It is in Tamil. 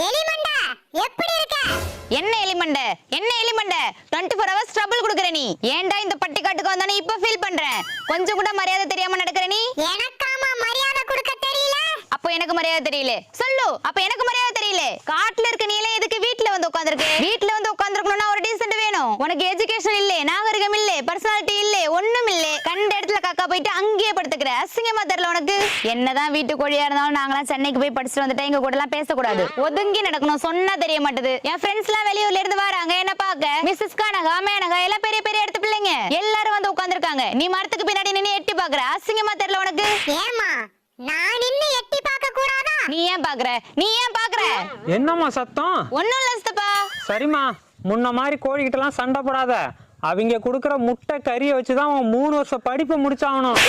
எலிமண்ட எப்படி இருக்க? என்ன எலிமண்ட 24 hours ட்ரபிள் குடுக்குற நீ. ஏன்டா இந்த பட்டிக்காட்டுக்கு வந்தானே இப்ப ஃபீல் பண்றேன். கொஞ்சம் கூட மரியாதை தெரியாம நடக்கற நீ. எனக்காமா மரியாதை கொடுக்க தெரியல? அப்போ எனக்கு மரியாதை தெரியல சொல்லு. அப்ப எனக்கு மரியாதை தெரியல. காட்டுல இருக்க நீ எல்லாம் எதுக்கு வீட்ல வந்து உட்கார்ந்திருக்க? வீட்ல வந்து உட்கார்ந்திருக்கணும்னா ஒரு டீசன்ட் வேணும். உனக்கு எஜுகேஷன் இல்ல, நாகரிகம் இல்ல, பர்சனாலிட்டி இல்ல, ஒண்ணும் இல்ல. கண்ட இடத்துல காக்கா போயிட்டு அங்கேயே படுத்துக்கிற. அசிங்கமா தெரியல உனக்கு? என்னதான் வீட்டு கோழியா இருந்தாலும் நாங்களாம் சென்னைக்கு போய் படிச்சுட்டு வந்துட்டா எங்க கூட எல்லாம் பேசக்கூடாது. ஒதுங்கி நடக்கணும். சொன்னா தெரிய மாட்டேது. என் ஃப்ரெண்ட்ஸ் எல்லாம் வெளியூர்ல இருந்து வராங்க என்ன பாக்க. மிஸ்ஸஸ் கனகா மேனகா எல்லாம் பெரிய பெரிய இடத்து பிள்ளைங்க எல்லாரும் வந்து உட்கார்ந்திருக்காங்க. நீ மரத்துக்கு பின்னாடி நின்னு எட்டி பாக்குற. அசிங்கமா தெரியல உனக்கு? ஏமா நான் நின்னு எட்டி பார்க்க கூடாதா? நீ ஏன் பாக்குற? என்னம்மா சத்தம்? ஒண்ணும் இல்ல சித்தப்பா. சரிம்மா, முன்ன மாதிரி கோழிக்கிட்டலாம் சண்டை போடாத. அவங்க கொடுக்குற முட்டை கறியை வச்சுதான் அவன் 3 வருஷம் படிப்பை முடிச்சாகணும்.